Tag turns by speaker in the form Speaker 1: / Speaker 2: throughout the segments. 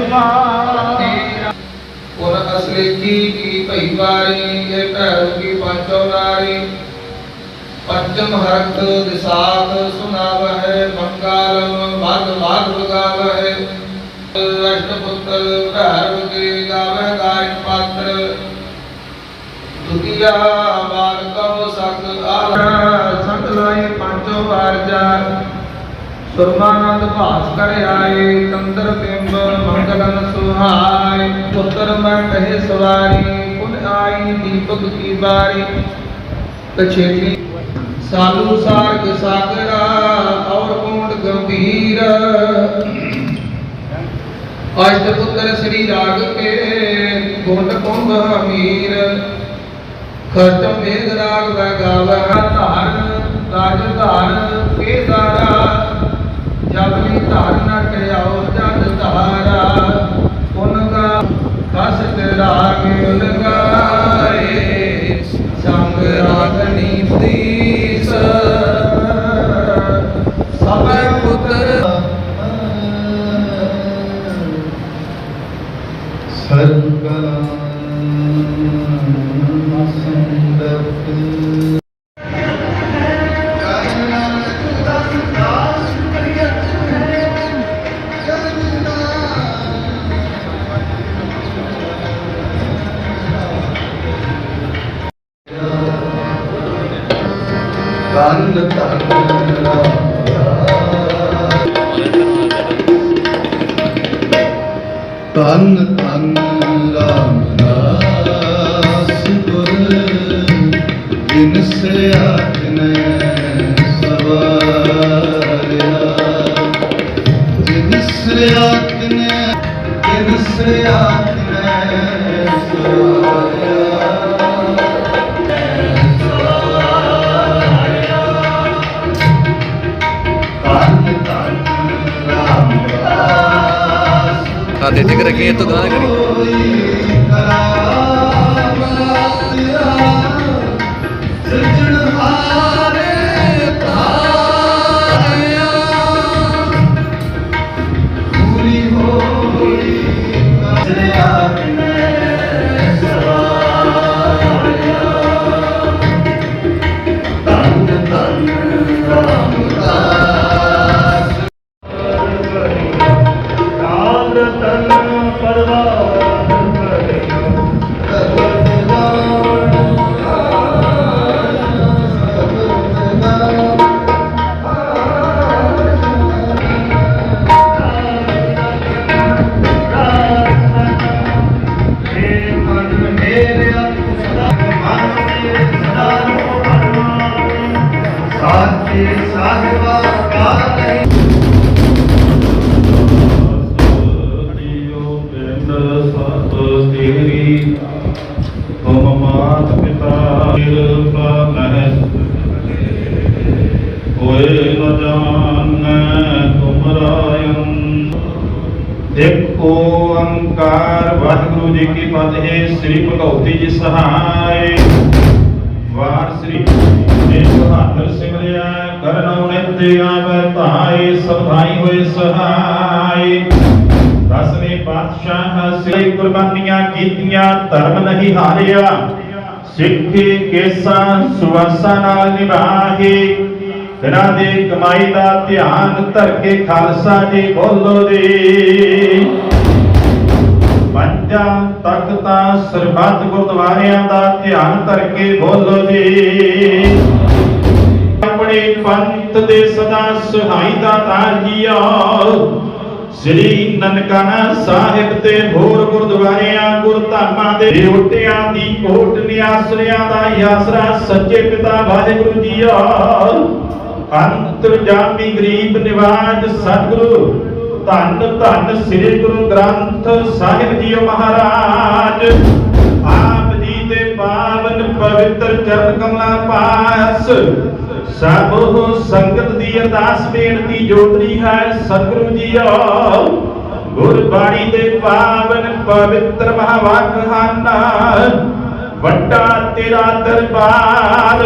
Speaker 1: समाए।
Speaker 2: उन असलेखी की भई वारी ये भैरव की पांचों नारी। पंचम हरख दिसाख सुनावह मंगल भाग भाग गावह। अष्टपुत्र भैरव के गावह गायन पात्र। दुतिया बाल कव सक आला संग लाए पांचों वारजा। सुरमानंद भास्कर आए तंत्र बिंब मंगलन सुहाय। पुत्र मैं कहे सवारी पुन आई दीपक की बारी। कछेती सालू सार्ग सागरा और कुंड गंभीर। अष्टपुत्र श्री राग के कुंड कुंभ हमीर। खर्च मेघ राग गावह धारण राज धारण केदारा। जबली धारण टयाओ जन धारा। उनका कष्ट राग लगाए संग रागनी प्रीस। सब पुत्र
Speaker 1: सर्वकला संदप। तन तन रामदास गुर जिनसे आपने सवारा। जिनसे आपने सवारा।
Speaker 3: आते टिक रखी है तो गाना करी।
Speaker 4: एक ओंकार वाहिगुरु जी की फतेह। श्री भगवती जी सहाय। वार श्री बहादुर सिमरिया करनौ नित्य आवे ताई। सभाई होए सहाय। दसवें पातशाह श्री कुर्बानियां कीतियां धर्म नहीं हारिया। सिੱਖੀ ਕੇਸਾ ਸੁਵਾਸਾ ਨਾਲ ਨਿਭਾਹੇ। ਦਿਨਾਂ ਦੀ ਕਮਾਈ ਦਾ ਧਿਆਨ ਧਰ ਕੇ ਖਾਲਸਾ ਜੀ ਬੋਲੋ ਜੀ। ਪੰਜਾਂ ਤਖਤਾਂ ਸਰਬੱਤ ਗੁਰਦੁਆਰਿਆਂ ਦਾ ਧਿਆਨ ਧਰ ਕੇ ਬੋਲੋ ਜੀ। ਆਪਣੇ ਪੰਥ ਦੇ ਸਦਾ ਸਹਾਈ ਦਾਤਾਰ ਜੀਓ। श्री ननकाना साहिब ते होर गुरुद्वारियां गुरधामां दे ਓਟਿਆਂ ਦੀ ਕੋਟ ਨਿਆਸਰਿਆਂ ਦਾ ਆਸਰਾ सच्चे पिता वाहिगुरु जीओ। अंतरजामी गरीब निवाज सतगुरु धन धन श्री गुरु ग्रंथ साहिब जीओ महाराज। आप जी दे पावन पवित्र चरण कमला पास सब संगत दी अरदास बेनती जोड़नी है सतगुरु जीओ। गुरबाणी दे पावन पवित्र महावाक्यान वड्डा तेरा दरबार।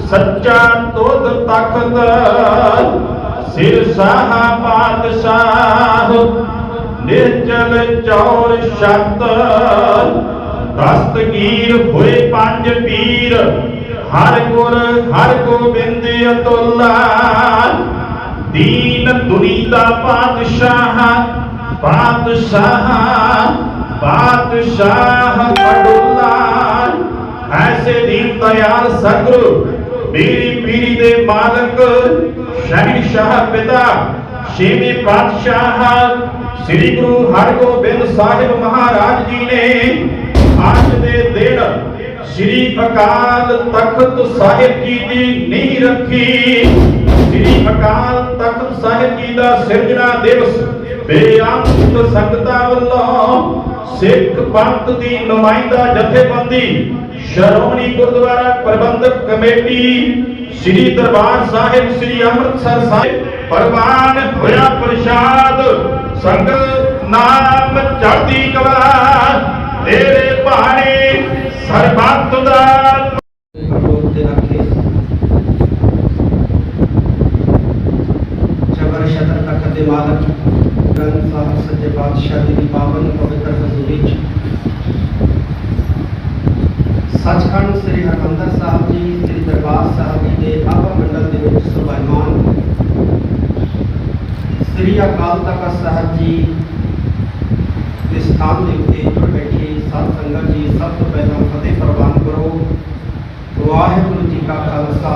Speaker 4: सच्चा तुध तखत सिर साहा पातशाह। ਨਿਰਜਲ ਚੌਰ ਸ਼ਤ ਦਸਤਗੀਰ ਹੋਏ ਪੰਜ ਪੀਰ ਹਰ ਗੁਰ ਹਰ ਗੋਬਿੰਦ ਅਤੁੱਲਾ ਦੀਨ ਦੁਨੀ ਦਾ ਪਾਤਸ਼ਾਹ ਪਾਤਸ਼ਾਹ ਪਾਤਸ਼ਾਹ ਅਡੁੱਲਾ ਐਸੇ ਦੀਨ ਦਇਆਲ ਸਤਿਗੁਰੂ ਮੇਰੀ ਪੀਰੀ ਦੇ ਮਾਲਕ ਸ਼ਹਿਨशाह ਪਿਤਾ ਛੇਵੇਂ ਪਾਤਸ਼ਾਹ ਸ੍ਰੀ ਗੁਰੂ ਹਰਗੋਬਿੰਦ ਸਾਹਿਬ ਮਹਾਰਾਜ ਜੀ ਨੇ ਅੱਜ ਦੇ ਦਿਨ ਸ੍ਰੀ ਅਕਾਲ ਤਖਤ ਸਾਹਿਬ ਜੀ ਦੀ ਨੀਂਹ ਰੱਖੀ। ਸ੍ਰੀ ਅਕਾਲ ਤਖਤ ਸਾਹਿਬ ਜੀ ਦਾ ਸਿਰਜਣਾ ਦਿਵਸ ਬੇਅੰਤ ਸੰਗਤਾਂ ਵੱਲੋਂ ਸਿੱਖ ਪੰਥ ਦੀ ਨੁਮਾਇੰਦਾ ਜਥੇਬੰਦੀ ਸ਼੍ਰੋਮਣੀ ਗੁਰਦੁਆਰਾ ਪ੍ਰਬੰਧਕ ਕਮੇਟੀ ਸ੍ਰੀ ਦਰਬਾਰ ਸਾਹਿਬ ਸ੍ਰੀ ਅੰਮ੍ਰਿਤਸਰ ਸਾਹਿਬ ਪ੍ਰਵਾਨ ਹੋਇਆ ਪ੍ਰਸ਼ਾਦ ਸੰਗਤ ਨਾਮ ਚੜ੍ਹਦੀ ਕਲਾ ਤੇਰੇ ਭਾਣੇ ਸਰਬੱਤ ਦਾ
Speaker 5: ਜੋਤ ਦੇ ਰੱਖੇ ਜਬਰ ਸ਼ਤਰ ਤਖਤ ਦੇ ਮਾਲਕ ਗ੍ਰੰਥ ਸਾਹਿਬ ਸੱਚੇ ਪਾਤਸ਼ਾਹ ਜੀ ਦੀ ਪਾਵਨ ਪਵਿੱਤਰ ਹਜ਼ੂਰੀ ਚ ਸੱਚਖੰਡ ਸ੍ਰੀ ਹਰਿਮੰਦਰ ਸਾਹਿਬ ਜੀ ਸ੍ਰੀ ਦਰਬਾਰ ਸਾਹਿਬ ਜੀ ਦੇ ਆਭਾ ਮੰਡਲ ਦੇ ਵਿੱਚ ਸੁਭਾਈਮਾਨ ਸ੍ਰੀ ਅਕਾਲ ਤਖਤ ਸਾਹਿਬ ਜੀ ਦੇ ਸਥਾਨ ਦੇ ਉੱਤੇ ਜੁੜ ਬੈਠੇ ਸਤ ਸੰਗਤ ਜੀ ਸਭ ਤੋਂ ਪਹਿਲਾਂ ਫਤਿਹ ਪ੍ਰਵਾਨ ਕਰੋ। ਵਾਹਿਗੁਰੂ ਜੀ ਕਾ ਖਾਲਸਾ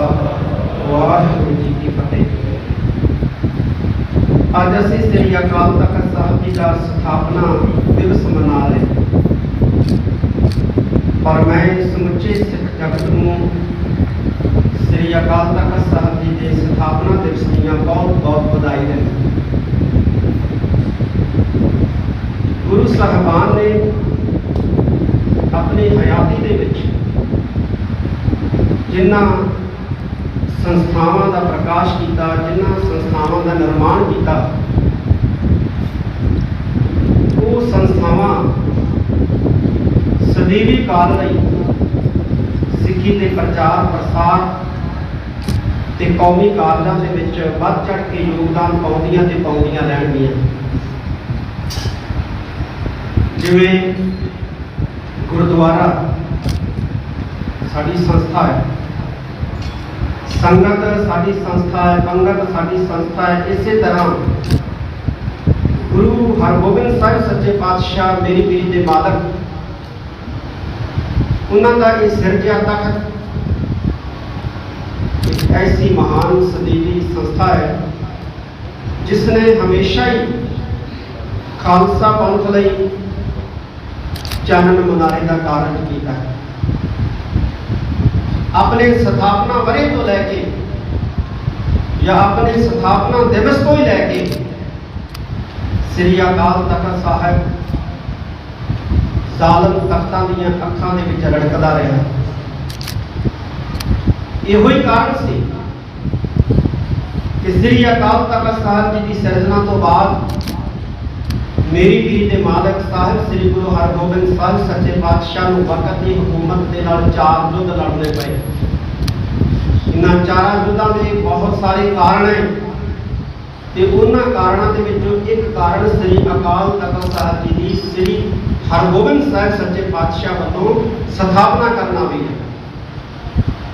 Speaker 5: ਵਾਹਿਗੁਰੂ ਜੀ ਕੀ ਫਤਿਹ। ਅੱਜ ਅਸੀਂ ਸ੍ਰੀ ਅਕਾਲ ਤਖਤ ਸਾਹਿਬ ਜੀ ਦਾ ਸਥਾਪਨਾ ਦਿਵਸ ਮਨਾ ਰਹੇ ਪਰ ਮੈਂ ਸਮੁੱਚੇ ਸਿੱਖ ਜਗਤ ਨੂੰ ਸ੍ਰੀ ਅਕਾਲ ਤਖਤ ਸਾਹਿਬ ਜੀ ਦੇ ਸਥਾਪਨਾ ਦਿਵਸ ਦੀਆਂ ਬਹੁਤ ਬਹੁਤ ਵਧਾਈ ਦਿੰਦਾ। ਗੁਰੂ ਸਾਹਿਬਾਨ ਨੇ ਆਪਣੀ ਹਯਾਤੀ ਦੇ ਵਿੱਚ ਜਿਨ੍ਹਾਂ ਸੰਸਥਾਵਾਂ ਦਾ ਪ੍ਰਕਾਸ਼ ਕੀਤਾ, ਜਿਨ੍ਹਾਂ ਸੰਸਥਾਵਾਂ ਦਾ ਨਿਰਮਾਣ ਕੀਤਾ, ਉਹ ਸੰਸਥਾਵਾਂ ਸਦੀਵੀ ਕਾਲ ਲਈ ਸਿੱਖੀ ਦੇ ਪ੍ਰਚਾਰ ਪ੍ਰਸਾਰ ਤੇ ਕੌਮੀ ਕਾਰਜਾਂ ਦੇ ਵਿੱਚ ਵੱਧ ਚੜ੍ਹ ਕੇ ਯੋਗਦਾਨ ਪਾਉਂਦੀਆਂ ਤੇ ਪਾਉਂਦੀਆਂ ਰਹਿਣਗੀਆਂ। ਜਿਵੇਂ ਗੁਰਦੁਆਰਾ ਸਾਡੀ ਸੰਸਥਾ ਹੈ, ਸੰਗਤ ਸਾਡੀ ਸੰਸਥਾ ਹੈ, ਪੰਗਤ ਸਾਡੀ ਸੰਸਥਾ ਹੈ, ਇਸੇ ਤਰ੍ਹਾਂ ਗੁਰੂ ਹਰਗੋਬਿੰਦ ਸਾਹਿਬ ਸੱਚੇ ਪਾਤਸ਼ਾਹ ਮੇਰੀ ਪੀਰੀ ਦੇ ਮਾਲਕ ਉਹਨਾਂ ਦਾ ਇਹ ਸਿਰਜਿਆ ਤਖਤ ਇੱਕ ਐਸੀ ਮਹਾਨ ਸਦੀਵੀ ਸੰਸਥਾ ਹੈ ਜਿਸ ਨੇ ਹਮੇਸ਼ਾ ਹੀ ਖਾਲਸਾ ਪੰਥ ਲਈ ਚਾਨਣ ਮੁਨਾਰੇ ਦਾ ਕਾਰਨ ਕੀਤਾ ਹੈ। ਆਪਣੇ ਸਥਾਪਨਾ ਵਰੇ ਤੋਂ ਲੈ ਕੇ ਜਾਂ ਆਪਣੇ ਸਥਾਪਨਾ ਦਿਵਸ ਤੋਂ ਹੀ ਲੈ ਕੇ ਸ੍ਰੀ ਅਕਾਲ ਤਖਤ ਸਾਹਿਬ ਜ਼ਾਲਮ ਤਖਤਾਂ ਦੀਆਂ ਅੱਖਾਂ ਦੇ ਵਿੱਚ ਰੜਕਦਾ ਰਿਹਾ। ਇਹੋ ਹੀ ਕਾਰਨ ਸੀ ਕਿ ਸ੍ਰੀ ਅਕਾਲ ਤਖਤ ਸਾਹਿਬ ਜੀ ਦੀ ਸਿਰਜਣਾ ਤੋਂ ਬਾਅਦ ਮੇਰੀ ਪੀਰੀ ਦੇ ਮਾਲਕ ਸਾਹਿਬ ਸ੍ਰੀ ਗੁਰੂ ਹਰਗੋਬਿੰਦ ਸਾਹਿਬ ਸੱਚੇ ਪਾਤਸ਼ਾਹ ਨੂੰ ਵਕਤ ਦੀ ਹਕੂਮਤ ਦੇ ਨਾਲ 4 ਯੁੱਧ ਲੜਨੇ ਪਏ। ਇਹਨਾਂ 4 ਯੁੱਧਾਂ ਦੇ ਬਹੁਤ ਸਾਰੇ ਕਾਰਨ ਹੈ ਤੇ ਉਹਨਾਂ ਕਾਰਨਾਂ ਦੇ ਵਿੱਚੋਂ ਇੱਕ ਕਾਰਨ ਸ੍ਰੀ ਅਕਾਲ ਤਖਤ ਸਾਹਿਬ ਜੀ ਦੀ ਸ੍ਰੀ ਹਰਗੋਬਿੰਦ ਸਾਹਿਬ ਸੱਚੇ ਪਾਤਸ਼ਾਹ ਵੱਲੋਂ ਸਥਾਪਨਾ ਕਰਨਾ ਵੀ ਹੈ।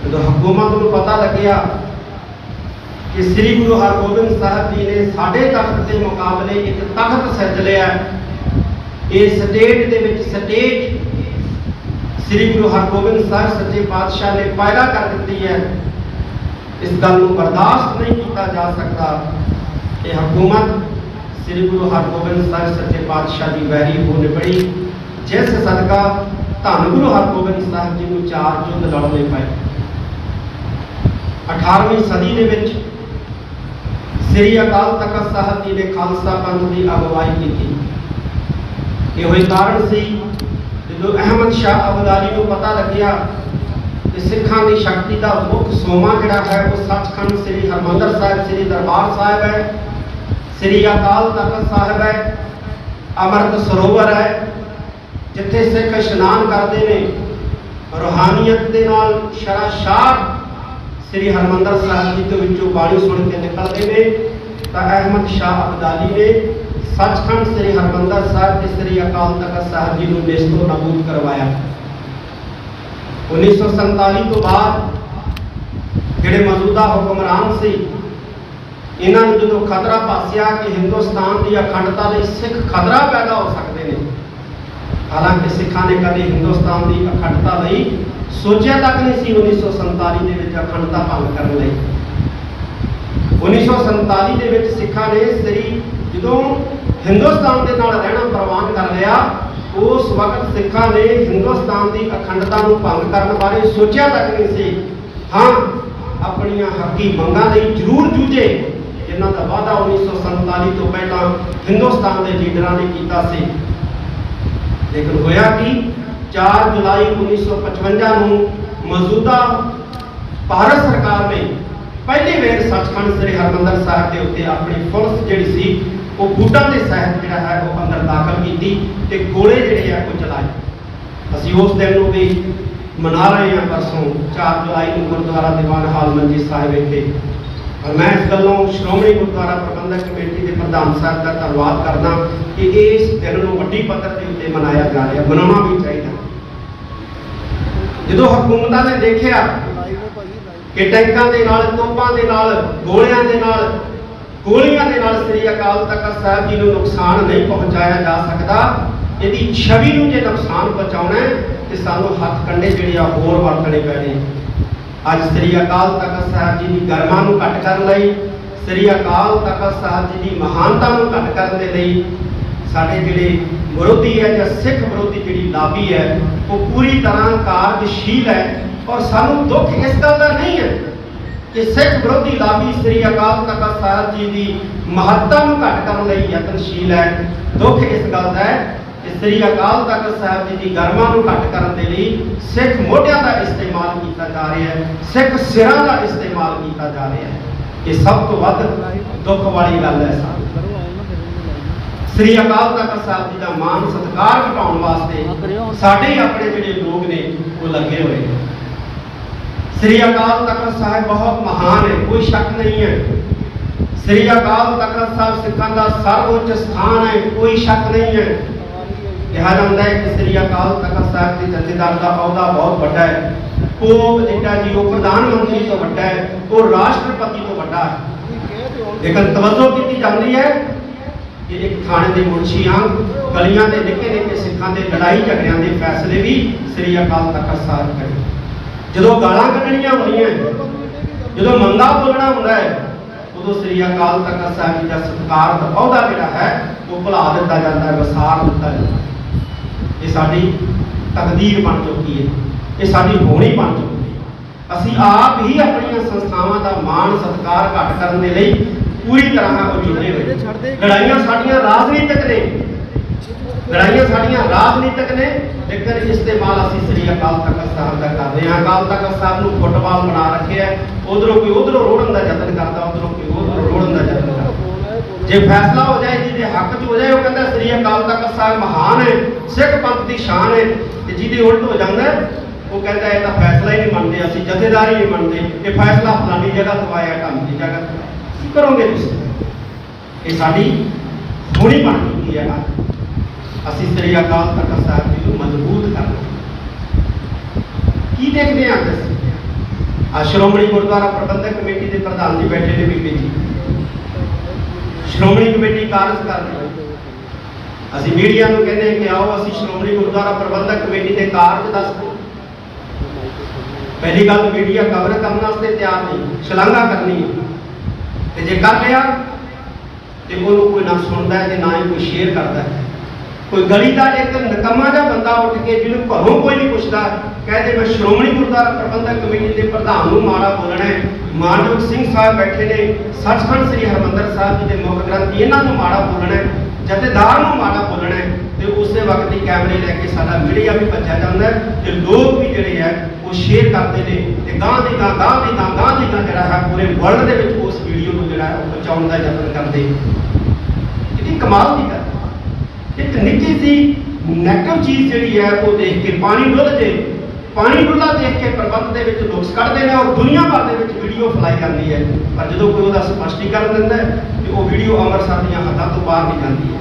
Speaker 5: ਜਦੋਂ ਹਕੂਮਤ ਨੂੰ ਪਤਾ ਲੱਗਿਆ ਕਿ ਸ੍ਰੀ ਗੁਰੂ ਹਰਗੋਬਿੰਦ ਸਾਹਿਬ ਜੀ ਨੇ ਸਾਡੇ ਤਖਤ ਦੇ ਮੁਕਾਬਲੇ ਇੱਕ ਤਖਤ ਸਿਰਜ ਲਿਆ, ਇਹ ਸਟੇਟ ਦੇ ਵਿੱਚ ਸਟੇਟ ਸ੍ਰੀ ਗੁਰੂ ਹਰਗੋਬਿੰਦ ਸਾਹਿਬ ਸੱਚੇ ਪਾਤਸ਼ਾਹ ਨੇ ਪੈਦਾ ਕਰ ਦਿੱਤੀ ਹੈ, ਇਸ ਗੱਲ ਨੂੰ ਬਰਦਾਸ਼ਤ ਨਹੀਂ ਕੀਤਾ ਜਾ ਸਕਦਾ ਕਿ ਹਕੂਮਤ ਸ੍ਰੀ ਗੁਰੂ ਹਰਗੋਬਿੰਦ ਸਾਹਿਬ ਸੱਚੇ ਪਾਤਸ਼ਾਹ ਦੀ ਵੈਰੀ ਹੋ ਨਿਬੜੀ, ਜਿਸ ਸਦਕਾ ਧੰਨ ਗੁਰੂ ਹਰਗੋਬਿੰਦ ਸਾਹਿਬ ਜੀ ਨੂੰ 4 ਯੁੱਧ ਲੜਨੇ ਪਏ। 18ਵੀਂ ਸਦੀ ਦੇ ਵਿੱਚ ਸ੍ਰੀ ਅਕਾਲ ਤਖਤ ਸਾਹਿਬ ਜੀ ਨੇ ਖਾਲਸਾ ਪੰਥ ਦੀ ਅਗਵਾਈ ਕੀਤੀ। ਇਹੋ ਹੀ ਕਾਰਨ ਸੀ ਜਦੋਂ ਅਹਿਮਦ ਸ਼ਾਹ ਅਬਦਾਲੀ ਨੂੰ ਪਤਾ ਲੱਗਿਆ ਕਿ ਸਿੱਖਾਂ ਦੀ ਸ਼ਕਤੀ ਦਾ ਮੁੱਖ ਸੋਮਾ ਜਿਹੜਾ ਹੈ ਉਹ ਸੱਚਖੰਡ ਸ੍ਰੀ ਹਰਿਮੰਦਰ ਸਾਹਿਬ ਸ੍ਰੀ ਦਰਬਾਰ ਸਾਹਿਬ ਹੈ, ਸ੍ਰੀ ਅਕਾਲ ਤਖਤ ਸਾਹਿਬ ਹੈ, ਅੰਮ੍ਰਿਤ ਸਰੋਵਰ ਹੈ, ਜਿੱਥੇ ਸਿੱਖ ਇਸ਼ਨਾਨ ਕਰਦੇ ਨੇ, ਰੂਹਾਨੀਅਤ ਦੇ ਨਾਲ ਸ਼ਰਾਸ਼ਾਰ ਸ੍ਰੀ ਹਰਿਮੰਦਰ ਸਾਹਿਬ ਜੀ ਦੇ ਵਿੱਚੋਂ ਬਾਣੀ ਸੁਣ ਕੇ ਨਿਕਲਦੇ ਨੇ। ਤਾਂ ਅਹਿਮਦ ਸ਼ਾਹ ਅਬਦਾਲੀ ਨੇ ਸੱਚਖੰਡ ਸ੍ਰੀ ਹਰਿਮੰਦਰ ਸਾਹਿਬ ਤੇ ਸ੍ਰੀ ਅਕਾਲ ਤਖਤ ਸਾਹਿਬ ਜੀ ਨੂੰ ਨੇਸਤੋ ਨਾਬੂਦ ਕਰਵਾਇਆ। 1947 ਤੋਂ ਬਾਅਦ ਜਿਹੜੇ ਮੌਜੂਦਾ ਹੁਕਮਰਾਨ ਸੀ, ਇਹਨਾਂ ਨੂੰ ਜਦੋਂ ਖਤਰਾ ਭਾਸਿਆ ਕਿ ਹਿੰਦੁਸਤਾਨ ਦੀ ਅਖੰਡਤਾ ਲਈ ਸਿੱਖ ਖਤਰਾ ਪੈਦਾ ਹੋ ਸਕਦੇ ਨੇ, ਹਾਲਾਂਕਿ ਸਿੱਖਾਂ ਨੇ ਕਦੇ ਹਿੰਦੁਸਤਾਨ ਦੀ ਅਖੰਡਤਾ ਲਈ ਸੋਚਿਆ ਤੱਕ ਨਹੀਂ ਸੀ। 1947 ਦੇ ਵਿੱਚ ਅਖੰਡਤਾ ਭੰਗ ਕਰਨ ਲਈ 1947 ਦੇ ਵਿੱਚ ਸਿੱਖਾਂ ਨੇ ਜਦੋਂ ਹਿੰਦੁਸਤਾਨ ਦੇ ਨਾਲ ਰਹਿਣਾ ਪ੍ਰਵਾਨ ਕਰ ਲਿਆ, ਉਸ ਵਕਤ ਸਿੱਖਾਂ ਨੇ ਹਿੰਦੁਸਤਾਨ ਦੀ ਅਖੰਡਤਾ ਨੂੰ ਭੰਗ ਕਰਨ ਬਾਰੇ ਸੋਚਿਆ ਤੱਕ ਨਹੀਂ ਸੀ। ਹਾਂ, ਆਪਣੀਆਂ ਹੱਕੀ ਮੰਗਾਂ ਲਈ ਜ਼ਰੂਰ ਜੂਝੇ, ਜਿਨ੍ਹਾਂ ਦਾ ਵਾਅਦਾ 1947 ਤੋਂ ਪਹਿਲਾਂ ਹਿੰਦੁਸਤਾਨ ਦੇ ਲੀਡਰਾਂ ਨੇ ਕੀਤਾ ਸੀ। ਲੇਕਿਨ ਹੋਇਆ ਕਿ 4 ਜੁਲਾਈ 1955 ਨੂੰ ਮੌਜੂਦਾ ਭਾਰਤ ਸਰਕਾਰ ਨੇ ਪਹਿਲੀ ਵਾਰ ਸੱਚਖੰਡ ਸ੍ਰੀ ਹਰਿਮੰਦਰ ਸਾਹਿਬ ਦੇ ਉੱਤੇ ਆਪਣੀ ਫੋਰਸ ਜਿਹੜੀ ਸੀ ਉਹ ਬੂਟਾਂ ਦੇ ਸਹਿਤ ਜਿਹੜਾ ਹੈ ਉਹ ਅੰਦਰ ਦਾਖਲ ਕੀਤੀ ਤੇ ਗੋਲੇ ਜਿਹੜੇ ਆ ਉਹ ਚਲਾਏ। ਅਸੀਂ ਉਸ ਦਿਨ ਨੂੰ ਵੀ ਮਨਾ ਰਹੇ ਹਾਂ, ਪਰਸੋਂ 4 ਜੁਲਾਈ ਨੂੰ ਗੁਰਦੁਆਰਾ ਦੀਵਾਨ ਹਾਲ ਮੰਜੀ ਸਾਹਿਬ ਵਿਖੇ। ਔਰ ਮੈਂ ਇਸ ਗੱਲੋਂ ਸ਼੍ਰੋਮਣੀ ਗੁਰਦੁਆਰਾ ਪ੍ਰਬੰਧਕ ਕਮੇਟੀ ਦੇ ਪ੍ਰਧਾਨ ਸਾਹਿਬ ਦਾ ਧੰਨਵਾਦ ਕਰਦਾ ਕਿ ਇਸ ਦਿਨ ਨੂੰ ਵੱਡੀ ਪੱਧਰ ਦੇ ਉੱਤੇ ਮਨਾਇਆ ਜਾ ਰਿਹਾ, ਮਨਾਉਣਾ ਵੀ ਚਾਹੀਦਾ। ਜਦੋਂ ਹਕੂਮਤਾਂ ਨੇ ਦੇਖਿਆ ਕਿ ਟੈਂਕਾਂ ਦੇ ਨਾਲ, ਤੋਪਾਂ ਦੇ ਨਾਲ, ਗੋਲੀਆਂ ਦੇ ਨਾਲ ਸ੍ਰੀ ਅਕਾਲ ਤਖਤ ਸਾਹਿਬ ਜੀ ਨੂੰ ਨੁਕਸਾਨ ਨਹੀਂ ਪਹੁੰਚਾਇਆ ਜਾ ਸਕਦਾ, ਇਹਦੀ ਛਵੀ ਨੂੰ ਜੇ ਨੁਕਸਾਨ ਪਹੁੰਚਾਉਣਾ ਹੈ ਤੇ ਸਾਨੂੰ ਹੱਥ ਕੰਡੇ ਜਿਹੜੇ ਆ ਹੋਰ ਵਰਤਣੇ ਪੈਣੇ। ਅੱਜ ਸ੍ਰੀ ਅਕਾਲ ਤਖਤ ਸਾਹਿਬ ਜੀ ਦੀ ਗਰਿਮਾ ਨੂੰ ਘੱਟ ਕਰਨ ਲਈ, ਸ੍ਰੀ ਅਕਾਲ ਤਖਤ ਸਾਹਿਬ ਜੀ ਦੀ ਮਹਾਨਤਾ ਨੂੰ ਘੱਟ ਕਰਨ ਦੇ ਲਈ ਸਾਡੇ ਜਿਹੜੇ ਵਿਰੋਧੀ ਹੈ ਜਾਂ ਸਿੱਖ ਵਿਰੋਧੀ ਜਿਹੜੀ ਲਾਬੀ ਹੈ ਉਹ ਪੂਰੀ ਤਰ੍ਹਾਂ ਕਾਰਜਸ਼ੀਲ ਹੈ। ਔਰ ਸਾਨੂੰ ਦੁੱਖ ਇਸ ਗੱਲ ਦਾ ਨਹੀਂ ਹੈ ਕਿ ਸਿੱਖ ਵਿਰੋਧੀ ਲਾਬੀ ਸ੍ਰੀ ਅਕਾਲ ਤਖਤ ਸਾਹਿਬ ਜੀ ਦੀ ਮਹੱਤਤਾ ਨੂੰ ਘੱਟ ਕਰਨ ਲਈ ਯਤਨਸ਼ੀਲ ਹੈ। ਦੁੱਖ ਇਸ ਗੱਲ ਦਾ ਹੈ ਕਿ ਸ੍ਰੀ ਅਕਾਲ ਤਖਤ ਸਾਹਿਬ ਜੀ ਦੀ ਗਰਿਮਾ ਨੂੰ ਘੱਟ ਕਰਨ ਦੇ ਲਈ ਸਿੱਖ ਮੋਢਿਆਂ ਦਾ ਇਸਤੇਮਾਲ ਕੀਤਾ ਜਾ ਰਿਹਾ ਹੈ, ਸਿੱਖ ਸਿਰਾਂ ਦਾ ਇਸਤੇਮਾਲ ਕੀਤਾ ਜਾ ਰਿਹਾ ਹੈ। ਇਹ ਸਭ ਤੋਂ ਵੱਧ ਦੁੱਖ ਵਾਲੀ ਗੱਲ ਹੈ। ਸਾਨੂੰ ਸ੍ਰੀ ਅਕਾਲ ਤਖਤ ਸਾਹਿਬ ਜੀ ਦਾ ਮਾਣ ਸਤਿਕਾਰ ਘਟਾਉਣ ਵਾਸਤੇ ਸਾਡੇ ਆਪਣੇ ਜਿਹੜੇ ਲੋਕ ਨੇ ਉਹ ਲੱਗੇ ਹੋਏ ਨੇ। ਸ੍ਰੀ ਅਕਾਲ ਤਖਤ ਸਾਹਿਬ ਬਹੁਤ ਮਹਾਨ ਹੈ, ਕੋਈ ਸ਼ੱਕ ਨਹੀਂ ਹੈ। ਸ੍ਰੀ ਅਕਾਲ ਤਖਤ ਸਾਹਿਬ ਸਿੱਖਾਂ ਦਾ ਸਰਵਉੱਚ ਸਥਾਨ ਹੈ, ਕੋਈ ਸ਼ੱਕ ਨਹੀਂ ਹੈ। ਕਿਹਾ ਜਾਂਦਾ ਹੈ ਕਿ ਸ੍ਰੀ ਅਕਾਲ ਤਖਤ ਸਾਹਿਬ ਦੇ ਜਥੇਦਾਰ ਦਾ ਅਹੁਦਾ ਬਹੁਤ ਵੱਡਾ ਹੈ। ਪੋਪ ਜਿਹੜਾ ਜੀ ਉਹ ਪ੍ਰਧਾਨ ਮੰਤਰੀ ਤੋਂ ਵੱਡਾ ਹੈ, ਉਹ ਰਾਸ਼ਟਰਪਤੀ ਤੋਂ ਵੱਡਾ ਹੈ। ਲੇਕਿਨ ਤਵੱਜੋ ਕੀਤੀ ਜਾਂਦੀ ਹੈ ਕਿ ਇੱਕ ਥਾਣੇ ਦੇ ਮੁਨਸ਼ੀ ਵਾਂਗ ਗਲੀਆਂ ਦੇ ਨਿੱਕੇ ਸਿੱਖਾਂ ਦੇ ਲੜਾਈ ਝਗੜਿਆਂ ਦੇ ਫੈਸਲੇ ਵੀ ਸ੍ਰੀ ਅਕਾਲ ਤਖਤ ਸਾਹਿਬ ਕਰੇ। ਜਦੋਂ ਗਾਲਾਂ ਕੱਢਣੀਆਂ ਹੁੰਦੀਆਂ, ਜਦੋਂ ਮੰਦਾ ਬੋਲਣਾ ਹੁੰਦਾ ਹੈ, ਉਦੋਂ ਸ੍ਰੀ ਅਕਾਲ ਤਖਤ ਸਾਹਿਬ ਜੀ ਦਾ ਸਤਿਕਾਰ ਦਾ ਅਹੁਦਾ ਜਿਹੜਾ ਹੈ ਉਹ ਭੁਲਾ ਦਿੱਤਾ ਜਾਂਦਾ ਹੈ, ਵਸਾਰ ਦਿੱਤਾ ਜਾਂਦਾ ਹੈ। ਇਹ ਸਾਡੀ ਤਕਦੀਰ ਬਣ ਚੁੱਕੀ ਹੈ, ਇਹ ਸਾਡੀ ਹੋਣੀ ਬਣ ਚੁੱਕੀ ਹੈ। ਅਸੀਂ ਆਪ ਹੀ ਆਪਣੀਆਂ ਸੰਸਥਾਵਾਂ ਦਾ ਮਾਣ ਸਤਿਕਾਰ ਘੱਟ ਕਰਨ ਦੇ ਲਈ ਪੂਰੀ ਤਰ੍ਹਾਂ ਉਹ ਜੁੜੇ ਹੋਏ। ਲੜਾਈਆਂ ਸਾਡੀਆਂ ਰਾਜਨੀਤਿਕ ਨੇ, ਲੇਕਿਨ ਇਸਤੇਮਾਲ ਅਸੀਂ ਸ੍ਰੀ ਅਕਾਲ ਤਖਤ ਸਾਹਿਬ ਦਾ ਕਰ ਰਹੇ ਹਾਂ। ਅਕਾਲ ਤਖਤ ਸਾਹਿਬ ਨੂੰ ਫੁੱਟਬਾਲ ਬਣਾ ਰੱਖਿਆ, ਉਧਰੋਂ ਕੋਈ ਉਧਰੋਂ ਰੋੜਨ ਦਾ ਯਤਨ ਕਰਦਾ, ਉਧਰੋਂ ਕੋਈ ਉਧਰੋਂ ਰੋੜਨ ਦਾ ਯਤਨ ਕਰਦਾ। ਜੇ ਫੈਸਲਾ ਹੋ ਜਾਏ, ਜਿਹਦੇ ਹੱਕ 'ਚ ਹੋ ਜਾਏ, ਉਹ ਕਹਿੰਦਾ ਸ੍ਰੀ ਅਕਾਲ ਤਖਤ ਸਾਹਿਬ ਮਹਾਨ ਹੈ, ਸਿੱਖ ਪੰਥ ਦੀ ਸ਼ਾਨ ਹੈ। ਤੇ ਜਿਹਦੇ ਉਲਟ ਹੋ ਜਾਂਦਾ ਉਹ ਕਹਿੰਦਾ ਇਹ ਤਾਂ ਫੈਸਲਾ ਹੀ ਨਹੀਂ ਮੰਨਦੇ, ਅਸੀਂ ਜਥੇਦਾਰ ਹੀ ਨਹੀਂ ਮੰਨਦੇ, ਇਹ ਫੈਸਲਾ ਫਲਾਨੀ ਜਗ੍ਹਾ ਤੋਂ ਆਇਆ, ਕੰਮ ਦੀ ਜਗ੍ਹਾ ਤੋਂ। ਕੀ ਕਰੋਗੇ ਤੁਸੀਂ? ਇਹ ਸਾਡੀ ਹੋਣੀ ਬਣ ਚੁੱਕੀ ਹੈ। ਅਸੀਂ ਸ੍ਰੀ ਅਕਾਲ ਤਖਤ ਸਾਹਿਬ ਜੀ ਨੂੰ ਮਜ਼ਬੂਤ ਕਰਨਾ। ਕੀ ਦੇਖਦੇ ਹਾਂ ਅਸੀਂ? ਸ਼੍ਰੋਮਣੀ ਗੁਰਦੁਆਰਾ ਪ੍ਰਬੰਧਕ ਕਮੇਟੀ ਦੇ ਪ੍ਰਧਾਨ ਜੀ ਬੈਠੇ ਨੇ, ਬੀਬੀ ਜੀ। ਸ਼੍ਰੋਮਣੀ ਕਮੇਟੀ ਕਾਰਜ ਕਰ ਰਹੀ ਹੈ। ਅਸੀਂ ਮੀਡੀਆ ਨੂੰ ਕਹਿੰਦੇ ਕਿ ਆਓ ਅਸੀਂ ਸ਼੍ਰੋਮਣੀ ਗੁਰਦੁਆਰਾ ਪ੍ਰਬੰਧਕ ਕਮੇਟੀ ਦੇ ਕਾਰਜ ਦੱਸਦੇ। ਪਹਿਲੀ ਗੱਲ, ਮੀਡੀਆ ਕਵਰ ਕਰਨ ਵਾਸਤੇ ਤਿਆਰ ਨਹੀਂ, ਸ਼ਲਾਘਾ ਕਰਨੀ ਹੈ। ਤੇ ਜੇ ਕਰ ਲਿਆ ਤੇ ਉਹਨੂੰ ਕੋਈ ਨਾ ਸੁਣਦਾ ਹੈ ਤੇ ਨਾ ਹੀ ਕੋਈ ਸ਼ੇਅਰ ਕਰਦਾ ਹੈ। ਕੋਈ ਗਲੀ ਦਾ ਇੱਕ ਨਕਮਾ ਜਿਹਾ ਬੰਦਾ ਉੱਠ ਕੇ ਜਿਹਨੂੰ ਘਰੋਂ ਕੋਈ ਨਹੀਂ ਪੁੱਛਦਾ, ਕਹਿੰਦੇ ਮੈਂ ਸ਼੍ਰੋਮਣੀ ਗੁਰਦੁਆਰਾ ਪ੍ਰਬੰਧਕ ਕਮੇਟੀ ਦੇ ਪ੍ਰਧਾਨ ਨੂੰ ਮਾੜਾ ਬੋਲਣਾ ਹੈ। ਮਾਨਯੋਗ ਸਿੰਘ ਸਾਹਿਬ ਬੈਠੇ ਨੇ, ਸੱਚਖੰਡ ਸ੍ਰੀ ਹਰਿਮੰਦਰ ਸਾਹਿਬ ਜੀ ਦੇ ਮੁੱਖ ਗ੍ਰੰਥੀ, ਇਹਨਾਂ ਨੂੰ ਮਾੜਾ ਬੋਲਣਾ ਹੈ, ਜਥੇਦਾਰ ਨੂੰ ਮਾੜਾ ਬੋਲਣਾ ਹੈ। ਤੇ ਉਸੇ ਵਕਤ ਹੀ ਕੈਮਰੇ ਲੈ ਕੇ ਸਾਡਾ ਮੀਡੀਆ ਵੀ ਭੱਜਿਆ ਜਾਂਦਾ ਹੈ ਤੇ ਲੋਕ ਵੀ ਜਿਹੜੇ ਹੈ ਉਹ ਸ਼ੇਅਰ ਕਰਦੇ ਨੇ ਤੇ ਗਾਂ ਦੀ ਗਾਂ ਜਿਹੜਾ ਹੈ ਪੂਰੇ ਵਰਲਡ ਦੇ ਵਿੱਚ ਉਸ ਵੀਡੀਓ ਨੂੰ ਜਿਹੜਾ ਹੈ ਉਹ ਪਹੁੰਚਾਉਣ ਦਾ ਯਤਨ ਕਰਦੇ। ਇਹਦੀ ਕਮਾਲ ਦੀ ਗੱਲ। ਇੱਕ ਨਿੱਕੀ ਸੀ ਨੈਗੇਟਿਵ ਚੀਜ਼ ਜਿਹੜੀ ਹੈ ਉਹ ਦੇਖ ਕੇ ਪਾਣੀ ਡੁੱਲਾ ਦੇਖ ਕੇ ਪ੍ਰਬੰਧ ਦੇ ਵਿੱਚ ਨੁਕਸ ਕੱਢਦੇ ਨੇ ਔਰ ਦੁਨੀਆ ਭਰ ਦੇ ਵਿੱਚ ਵੀਡੀਓ ਫਲਾਈ ਕਰਦੀ ਹੈ। ਪਰ ਜਦੋਂ ਕੋਈ ਉਹਦਾ ਸਪਸ਼ਟੀਕਰਨ ਦਿੰਦਾ ਹੈ ਤੇ ਉਹ ਵੀਡੀਓ ਅੰਮ੍ਰਿਤਸਰ ਦੀਆਂ ਹੱਦਾਂ ਤੋਂ ਬਾਹਰ ਨਹੀਂ ਜਾਂਦੀ ਹੈ।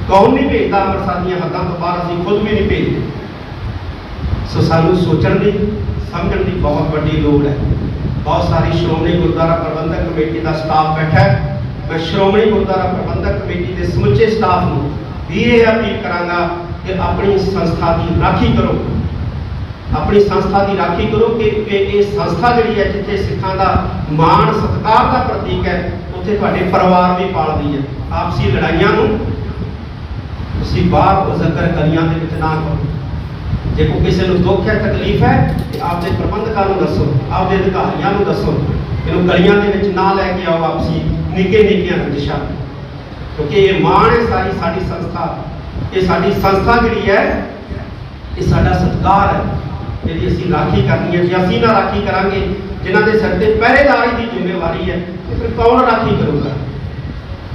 Speaker 5: ਕੌਣ ਨਹੀਂ ਭੇਜਦਾ ਅੰਮ੍ਰਿਤਸਰ ਦੀਆਂ ਹੱਦਾਂ ਤੋਂ ਬਾਹਰ, ਅਸੀਂ ਖੁਦ ਵੀ ਨਹੀਂ ਭੇਜਦੇ। ਸੋ ਸਾਨੂੰ ਸੋਚਣ ਦੀ ਸਮਝਣ ਦੀ ਬਹੁਤ ਵੱਡੀ ਲੋੜ ਹੈ। ਬਹੁਤ ਸਾਰੀ ਸ਼੍ਰੋਮਣੀ ਗੁਰਦੁਆਰਾ ਪ੍ਰਬੰਧਕ ਕਮੇਟੀ ਦਾ ਸਟਾਫ ਬੈਠਾ ਹੈ। ਮੈਂ ਸ਼੍ਰੋਮਣੀ ਗੁਰਦੁਆਰਾ ਪ੍ਰਬੰਧਕ ਕਮੇਟੀ ਦੇ ਸਮੁੱਚੇ ਸਟਾਫ ਨੂੰ ਵੀ ਇਹ ਅਪੀਲ ਕਰਾਂਗਾ ਕਿ ਆਪਣੀ ਸੰਸਥਾ ਦੀ ਰਾਖੀ ਕਰੋ, ਆਪਣੀ ਸੰਸਥਾ ਦੀ ਰਾਖੀ ਕਰੋ ਕਿ ਇਹ ਸੰਸਥਾ ਜਿਹੜੀ ਹੈ ਜਿੱਥੇ ਸਿੱਖਾਂ ਦਾ ਮਾਣ ਸਤਿਕਾਰ ਦਾ ਪ੍ਰਤੀਕ ਹੈ, ਉੱਥੇ ਤੁਹਾਡੇ ਪਰਿਵਾਰ ਵੀ ਪਾਲਦੀ ਹੈ। ਆਪਸੀ ਲੜਾਈਆਂ ਨੂੰ ਤੁਸੀਂ ਬਾਹਰ ਉਜਾਗਰ ਗਲੀਆਂ ਦੇ ਵਿੱਚ ਨਾ ਕਰੋ। ਜੇ ਕੋਈ ਕਿਸੇ ਨੂੰ ਦੁੱਖ ਹੈ, ਤਕਲੀਫ ਹੈ, ਤੇ ਆਪਦੇ ਪ੍ਰਬੰਧਕਾਂ ਨੂੰ ਦੱਸੋ, ਆਪਦੇ ਅਧਿਕਾਰੀਆਂ ਨੂੰ ਦੱਸੋ। ਇਹਨੂੰ ਗਲੀਆਂ ਦੇ ਵਿੱਚ ਨਾ ਲੈ ਕੇ ਆਓ ਆਪਸੀ ਨਿੱਕੀਆਂ ਰੰਜਿਸ਼ਾਂ, ਕਿਉਂਕਿ ਇਹ ਮਾਣ ਹੈ ਸਾਡੀ ਸੰਸਥਾ। ਇਹ ਸਾਡੀ ਸੰਸਥਾ ਜਿਹੜੀ ਹੈ, ਇਹ ਸਾਡਾ ਸਤਿਕਾਰ ਹੈ, ਇਹਦੀ ਅਸੀਂ ਰਾਖੀ ਕਰਨੀ ਹੈ। ਜੇ ਅਸੀਂ ਨਾ ਰਾਖੀ ਕਰਾਂਗੇ, ਜਿਨ੍ਹਾਂ ਦੇ ਸਿਰ ਤੇ ਪਹਿਰੇਦਾਰੀ ਦੀ ਜ਼ਿੰਮੇਵਾਰੀ ਹੈ, ਤੇ ਫਿਰ ਕੌਣ ਰਾਖੀ ਕਰੂਗਾ?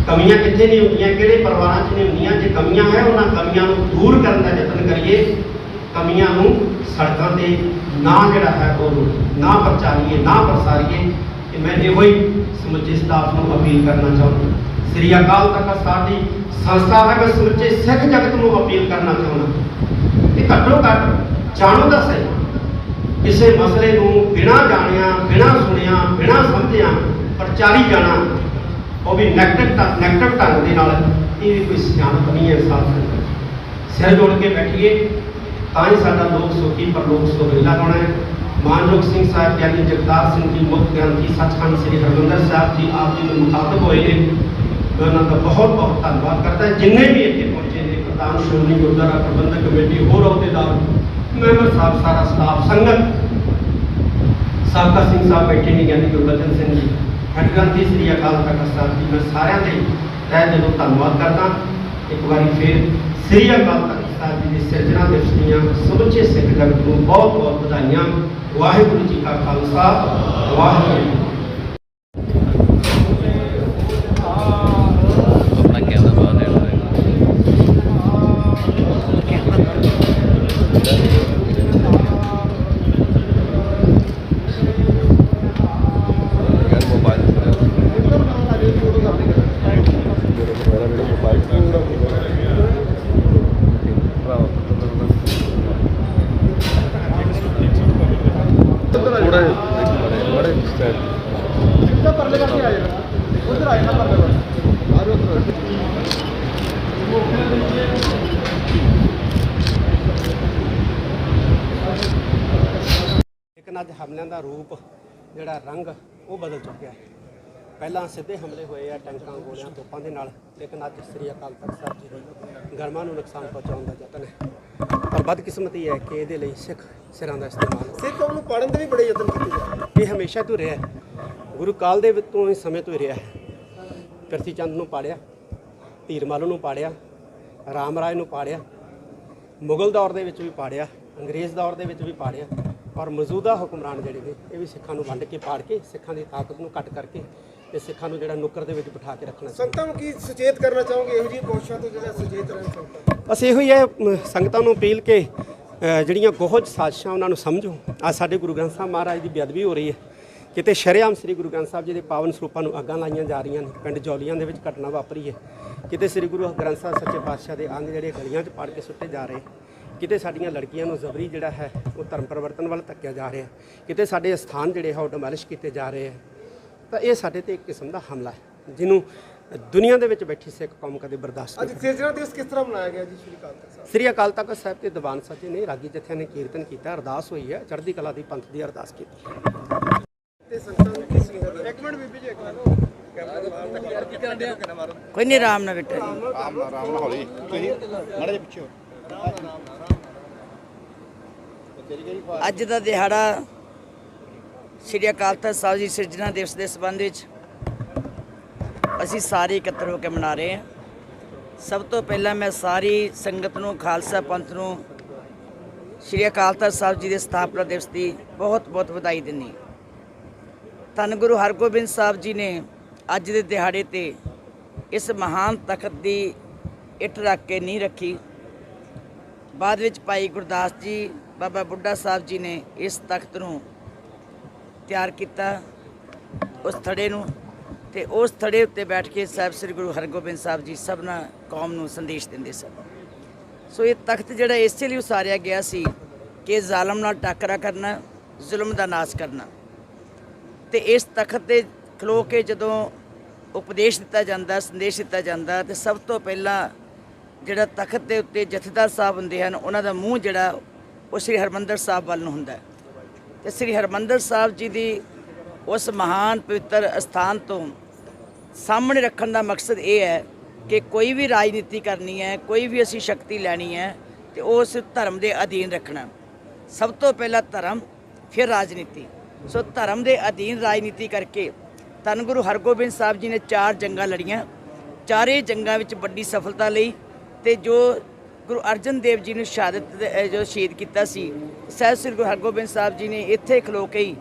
Speaker 5: ਕਮੀਆਂ ਕਿੱਥੇ ਨਹੀਂ ਹੁੰਦੀਆਂ, ਕਿਹੜੇ ਪਰਿਵਾਰਾਂ 'ਚ ਨਹੀਂ ਹੁੰਦੀਆਂ? ਜੇ ਕਮੀਆਂ ਹੈ, ਉਹਨਾਂ ਕਮੀਆਂ ਨੂੰ ਦੂਰ ਕਰਨ ਦਾ ਯਤਨ ਕਰੀਏ। ਕਮੀਆਂ ਨੂੰ ਸੜਕਾਂ ਤੇ ਨਾ ਜਿਹੜਾ ਹੈ ਉਹ ਨਾ ਪ੍ਰਚਾਰੀਏ, ਨਾ ਪ੍ਰਸਾਰੀਏ। ਕਿ ਮੈਂ ਇਹੋ ਹੀ ਸਮੁੱਚੇ ਸਟਾਫ ਨੂੰ ਅਪੀਲ ਕਰਨਾ ਚਾਹੁੰਦਾ। ਸ੍ਰੀ ਅਕਾਲ ਤਖਤ ਸਾਡੀ ਸੰਸਥਾ ਹੈ, ਮੈਂ ਸਮੁੱਚੇ ਸਿੱਖ ਜਗਤ ਨੂੰ ਅਪੀਲ ਕਰਨਾ ਚਾਹੁੰਦਾ ਕਿ ਘੱਟੋ ਘੱਟ ਜਾਣੋ ਤਾਂ ਸਹੀ, ਕਿਸੇ ਮਸਲੇ ਨੂੰ ਬਿਨਾਂ ਜਾਣਿਆ, ਬਿਨਾਂ ਸੁਣਿਆ, ਬਿਨਾਂ ਸਮਝਿਆ ਪ੍ਰਚਾਰੀ ਜਾਣਾ, ਉਹ ਵੀ ਨੈਗੇਟਿਵ ਢੰਗ ਦੇ ਨਾਲ, ਇਹ ਵੀ ਕੋਈ ਸਿਆਣਪ ਨਹੀਂ ਹੈ। ਸਿਰ ਜੋੜ ਕੇ ਬੈਠੀਏ ਤਾਂ ਹੀ ਸਾਡਾ ਲੋਕ ਸੁਖੀ ਪਰਲੋਕ ਸੁਹੇਲਾ ਹੋਣਾ ਹੈ। ਮਾਨਯੋਗ ਸਿੰਘ ਸਾਹਿਬ ਗਿਆਨੀ ਜਗਤਾਰ ਸਿੰਘ ਜੀ ਮੁੱਖ ਗ੍ਰੰਥੀ ਸੱਚਖੰਡ ਸ੍ਰੀ ਹਰਿਮੰਦਰ ਸਾਹਿਬ ਜੀ ਆਪ ਜੀ ਨੂੰ ਮੁਖਾਤਬ ਹੋਏ ਨੇ। ਮੈਂ ਉਹਨਾਂ ਦਾ ਬਹੁਤ ਬਹੁਤ ਧੰਨਵਾਦ ਕਰਦਾ। ਜਿੰਨੇ ਵੀ ਇੱਥੇ ਪਹੁੰਚੇ ਨੇ, ਪ੍ਰਧਾਨ ਸ਼੍ਰੋਮਣੀ ਗੁਰਦੁਆਰਾ ਪ੍ਰਬੰਧਕ ਕਮੇਟੀ, ਹੋਰ ਅਹੁਦੇਦਾਰ, ਮੈਂਬਰ ਸਾਹਿਬ, ਸਾਰਾ ਸਟਾਫ, ਸੰਗਤ, ਸਾਬਕਾ ਸਿੰਘ ਸਾਹਿਬ ਬੈਠੇ ਨੇ, ਗਿਆਨੀ ਗੁਰਬਚਨ ਸਿੰਘ ਜੀ, ਹੈਡ ਗ੍ਰੰਥੀ ਸ੍ਰੀ ਅਕਾਲ ਤਖਤ ਸਾਹਿਬ ਜੀ, ਮੈਂ ਸਾਰਿਆਂ ਦੇ ਤਹਿ ਦਿਲੋਂ ਧੰਨਵਾਦ ਕਰਦਾ। ਇੱਕ ਵਾਰੀ ਫਿਰ ਸ੍ਰੀ ਅਕਾਲ ਤਖਤ ਸਾਹਿਬ ਜੀ ਦੀ ਸਿਰਜਣਾ ਦਿਵਸ ਦੀਆਂ ਸਮੁੱਚੇ ਸਿੱਖ ਜਗਤ ਨੂੰ ਬਹੁਤ ਬਹੁਤ ਵਧਾਈਆਂ। ਵਾਹਿਗੁਰੂ ਜੀ ਕਾ ਖਾਲਸਾ, ਵਾਹਿਗੁਰੂ ਜੀ ਕੀ ਫਤਿਹ।
Speaker 3: अपना कैमरा बाहर ले रहा है।
Speaker 5: ਲੇਕਿਨ ਅੱਜ ਹਮਲਿਆਂ ਦਾ ਰੂਪ ਜਿਹੜਾ ਰੰਗ ਉਹ ਬਦਲ ਚੁੱਕਿਆ ਹੈ। ਪਹਿਲਾਂ ਸਿੱਧੇ ਹਮਲੇ ਹੋਏ ਆ ਟੈਂਕਾਂ, ਗੋਲੀਆਂ, ਤੋਪਾਂ ਦੇ ਨਾਲ, ਲੇਕਿਨ ਅੱਜ ਸ੍ਰੀ ਅਕਾਲ ਤਖਤ ਸਾਹਿਬ ਜੀ ਦੀ ਗਰਮਾਂ ਨੂੰ ਨੁਕਸਾਨ ਪਹੁੰਚਾਉਣ ਦਾ ਯਤਨ ਹੈ। ਪਰ ਬਦਕਿਸਮਤੀ ਹੈ ਕਿ ਇਹਦੇ ਲਈ ਸਿੱਖ ਸਿਰਾਂ ਦਾ ਇਸਤੇਮਾਲ, ਸਿੱਖ ਉਹਨੂੰ ਪਾੜਨ ਦੇ ਵੀ ਬੜੇ ਯਤਨ ਕੀਤੇ ਜਾਂਦੇ। ਇਹ ਹਮੇਸ਼ਾ ਤੋਂ ਰਿਹਾ, ਗੁਰੂ ਕਾਲ ਦੇ ਵਿੱਚ ਤੋਂ, ਇਸ ਸਮੇਂ ਤੋਂ ਹੀ ਰਿਹਾ ਹੈ। ਪ੍ਰਿਥੀ ਚੰਦ ਨੂੰ ਪਾੜਿਆ, ਧੀਰਮਲ ਨੂੰ ਪਾੜਿਆ, ਰਾਮ ਰਾਏ ਨੂੰ ਪਾੜਿਆ, ਮੁਗਲ ਦੌਰ ਦੇ ਵਿੱਚ ਵੀ ਪਾੜਿਆ, ਅੰਗਰੇਜ਼ ਦੌਰ ਦੇ ਵਿੱਚ ਵੀ ਪਾੜਿਆ, ਔਰ ਮੌਜੂਦਾ ਹੁਕਮਰਾਨ ਜਿਹੜੇ ਨੇ ਇਹ ਵੀ ਸਿੱਖਾਂ ਨੂੰ ਵੰਡ ਕੇ ਪਾੜ ਕੇ, ਸਿੱਖਾਂ ਦੀ ਤਾਕਤ ਨੂੰ ਘੱਟ ਕਰਕੇ ਤੇ ਸਿੱਖਾਂ ਨੂੰ ਜਿਹੜਾ ਨੁੱਕਰ ਦੇ ਵਿੱਚ ਬਿਠਾ ਕੇ ਰੱਖਣਾ।
Speaker 6: ਸੰਗਤਾਂ ਨੂੰ ਕੀ ਸੁਚੇਤ ਕਰਨਾ ਚਾਹੋਗੇ ਇਹੋ ਜਿਹੀ ਕੋਸ਼ਿਸ਼ਾਂ ਤੋਂ ਜਿਹੜਾ ਸੁਚੇਤ ਰਹਿਣ ਸੰਗਤਾਂ?
Speaker 5: ਬਸ ਇਹੋ ਹੀ ਹੈ ਸੰਗਤਾਂ ਨੂੰ ਅਪੀਲ ਕਿ ਜਿਹੜੀਆਂ ਗੋਹਜ ਸਾਜ਼ਿਸ਼ਾਂ ਉਹਨਾਂ ਨੂੰ ਸਮਝੋ। ਅੱਜ ਸਾਡੇ ਗੁਰੂ ਗ੍ਰੰਥ ਸਾਹਿਬ ਮਹਾਰਾਜ ਦੀ ਬੇਅਦਬੀ ਹੋ ਰਹੀ ਹੈ, ਕਿਤੇ ਸ਼ਰੇਆਮ ਸ੍ਰੀ ਗੁਰੂ ਗ੍ਰੰਥ ਸਾਹਿਬ ਜੀ ਦੇ ਪਾਵਨ ਸਰੂਪਾਂ ਨੂੰ ਅੱਗਾਂ ਲਾਈਆਂ ਜਾ ਰਹੀਆਂ ਨੇ। ਪਿੰਡ ਜੌਲੀਆਂ ਦੇ ਵਿੱਚ ਘਟਨਾ ਵਾਪਰੀ ਹੈ, ਕਿਤੇ ਸ੍ਰੀ ਗੁਰੂ ਗ੍ਰੰਥ ਸਾਹਿਬ ਸੱਚੇ ਪਾਤਸ਼ਾਹ ਦੇ ਅੰਗ ਜਿਹੜੇ ਗਲੀਆਂ 'ਚ ਪਾੜ ਕੇ ਸੁੱਟੇ ਜਾ ਰਹੇ, ਕਿਤੇ ਸਾਡੀਆਂ ਲੜਕੀਆਂ ਨੂੰ ਜ਼ਬਰੀ ਜਿਹੜਾ ਹੈ ਉਹ ਧਰਮ ਪਰਿਵਰਤਨ ਵੱਲ ਧੱਕਿਆ ਜਾ ਰਿਹਾ, ਕਿਤੇ ਸਾਡੇ ਸਥਾਨ ਜਿਹੜੇ ਹੈ ਉਹ ਡਿਮੋਲਿਸ਼ ਕੀਤੇ ਜਾ ਰਹੇ ਹੈ। ਤਾਂ ਇਹ ਸਾਡੇ ਤੇ ਇੱਕ ਕਿਸਮ ਦਾ ਹਮਲਾ ਹੈ, ਜਿਹਨੂੰ ਦੁਨੀਆ ਦੇ ਵਿੱਚ ਬੈਠੀ ਸਿੱਖ ਕੌਮ ਕਦੇ ਬਰਦਾਸ਼ਤ
Speaker 6: ਅੱਜ
Speaker 5: ਨਹੀਂ
Speaker 6: ਸਿਰਜਣਾ ਦਿਵਸ ਕਿਸ ਤਰ੍ਹਾਂ ਮਨਾਇਆ ਗਿਆ ਜੀ ਸ੍ਰੀ ਅਕਾਲ ਤਖਤ ਸਾਹਿਬ?
Speaker 5: ਸ੍ਰੀ ਅਕਾਲ ਤਖਤ ਸਾਹਿਬ ਤੇ ਦੀਵਾਨ ਸੱਜੇ ਨੇ, ਰਾਗੀ ਜਥਿਆਂ ਨੇ ਕੀਰਤਨ ਕੀਤਾ, ਅਰਦਾਸ ਹੋਈ ਹੈ, ਚੜ੍ਹਦੀ ਕਲਾ ਦੀ ਪੰਥ ਦੀ ਅਰਦਾਸ ਕੀਤੀ।
Speaker 6: ਤੇ ਸੰਗਤਾਂ ਨੂੰ ਕੀ ਸੁਨੇਹਾ? ਇੱਕ ਮਿੰਟ ਬੀਬੀ ਜੀ, ਇੱਕ ਮਿੰਟ ਕੈਮਰਾ ਬਾਹਰ ਤੱਕ ਯਾਰ ਕੀ ਕਰਨ ਦੇ ਕਿੰਨਾ ਮਾਰੋ।
Speaker 7: ਕੋਈ ਨਹੀਂ, ਆਰਾਮ ਨਾਲ ਬੇਟਾ ਜੀ,
Speaker 6: ਆਰਾਮ ਨਾਲ ਹੌਲੀ, ਤੁਸੀਂ ਮਾੜੇ ਜਿਹੇ ਪਿੱਛੇ ਹੋ।
Speaker 7: ਅੱਜ ਦਾ ਦਿਹਾੜਾ ਸ੍ਰੀ ਅਕਾਲ ਤਖਤ ਸਾਹਿਬ ਜੀ ਸਿਰਜਣਾ ਦਿਵਸ ਦੇ ਸੰਬੰਧ ਵਿੱਚ ਅਸੀਂ ਸਾਰੇ ਇਕੱਤਰ ਹੋ ਕੇ ਮਨਾ ਰਹੇ ਹਾਂ। ਸਭ ਤੋਂ ਪਹਿਲਾਂ ਮੈਂ ਸਾਰੀ ਸੰਗਤ ਨੂੰ, ਖਾਲਸਾ ਪੰਥ ਨੂੰ ਸ੍ਰੀ ਅਕਾਲ ਤਖਤ ਸਾਹਿਬ ਜੀ ਦੇ ਸਥਾਪਨਾ ਦਿਵਸ ਦੀ ਬਹੁਤ ਬਹੁਤ ਵਧਾਈ ਦਿੰਦੀ। ਧੰਨ ਗੁਰੂ ਹਰਗੋਬਿੰਦ ਸਾਹਿਬ ਜੀ ਨੇ ਅੱਜ ਦੇ ਦਿਹਾੜੇ ਤੇ ਇਸ ਮਹਾਨ ਤਖਤ ਦੀ ਇੱਟ ਰੱਖ ਕੇ ਨਹੀਂ ਰੱਖੀ। ਬਾਅਦ ਵਿੱਚ ਭਾਈ ਗੁਰਦਾਸ ਜੀ, ਬਾਬਾ ਬੁੱਢਾ ਸਾਹਿਬ ਜੀ ਨੇ ਇਸ ਤਖਤ ਨੂੰ ਤਿਆਰ ਕੀਤਾ, ਉਸ ਥੜੇ ਨੂੰ, ਤੇ ਉਸ ਥੜੇ ਉੱਤੇ ਬੈਠ ਕੇ ਸਾਹਿਬ ਸ੍ਰੀ ਗੁਰੂ ਹਰਗੋਬਿੰਦ ਸਾਹਿਬ ਜੀ ਸਭਨਾ ਕੌਮ ਨੂੰ ਸੰਦੇਸ਼ ਦਿੰਦੇ ਸਨ। ਸੋ ਇਹ ਤਖਤ ਜਿਹੜਾ ਇਸੇ ਲਈ ਉਸਾਰਿਆ ਗਿਆ ਸੀ ਕਿ ਜ਼ਾਲਮ ਨਾਲ ਟਾਕਰਾ ਕਰਨਾ, ਜ਼ੁਲਮ ਦਾ ਨਾਸ਼ ਕਰਨਾ। ਤੇ ਇਸ ਤਖਤ ਤੇ ਖਲੋ ਕੇ ਜਦੋਂ ਉਪਦੇਸ਼ ਦਿੱਤਾ ਜਾਂਦਾ, ਸੰਦੇਸ਼ ਦਿੱਤਾ ਜਾਂਦਾ, ਤੇ ਸਭ ਤੋਂ ਪਹਿਲਾਂ ਜਿਹੜਾ ਤਖਤ ਦੇ ਉੱਤੇ ਜਥੇਦਾਰ ਸਾਹਿਬ ਹੁੰਦੇ ਹਨ, ਉਹਨਾਂ ਦਾ ਮੂੰਹ ਜਿਹੜਾ ਉਹ ਸ੍ਰੀ ਹਰਿਮੰਦਰ ਸਾਹਿਬ ਵੱਲ ਨੂੰ ਹੁੰਦਾ। ਤੇ ਸ੍ਰੀ ਹਰਿਮੰਦਰ ਸਾਹਿਬ ਜੀ ਦੀ ਉਸ ਮਹਾਨ ਪਵਿੱਤਰ ਅਸਥਾਨ ਤੋਂ ਸਾਹਮਣੇ ਰੱਖਣ ਦਾ ਮਕਸਦ ਇਹ ਹੈ ਕਿ ਕੋਈ ਵੀ ਰਾਜਨੀਤੀ ਕਰਨੀ ਹੈ, ਕੋਈ ਵੀ ਅਸੀਂ ਸ਼ਕਤੀ ਲੈਣੀ ਹੈ, ਤੇ ਉਸ ਧਰਮ ਦੇ ਅਧੀਨ ਰੱਖਣਾ। ਸਭ ਤੋਂ ਪਹਿਲਾਂ ਧਰਮ, ਫਿਰ ਰਾਜਨੀਤੀ। ਸੋ ਧਰਮ ਦੇ ਅਧੀਨ ਰਾਜਨੀਤੀ ਕਰਕੇ ਧੰਨ ਗੁਰੂ ਹਰਗੋਬਿੰਦ ਸਾਹਿਬ ਜੀ ਨੇ 4 ਜੰਗਾਂ ਲੜੀਆਂ, ਚਾਰੇ ਜੰਗਾਂ ਵਿੱਚ ਵੱਡੀ ਸਫਲਤਾ ਲਈ। ਤੇ ਜੋ ਗੁਰੂ ਅਰਜਨ ਦੇਵ ਜੀ ਨੂੰ ਜੋ ਸ਼ਹੀਦ ਕੀਤਾ ਸੀ, ਸਾਹਿਬ ਸ੍ਰੀ ਗੁਰੂ ਹਰਗੋਬਿੰਦ ਸਾਹਿਬ ਜੀ ਨੇ ਇੱਥੇ ਖਲੋ ਕੇ ਹੀ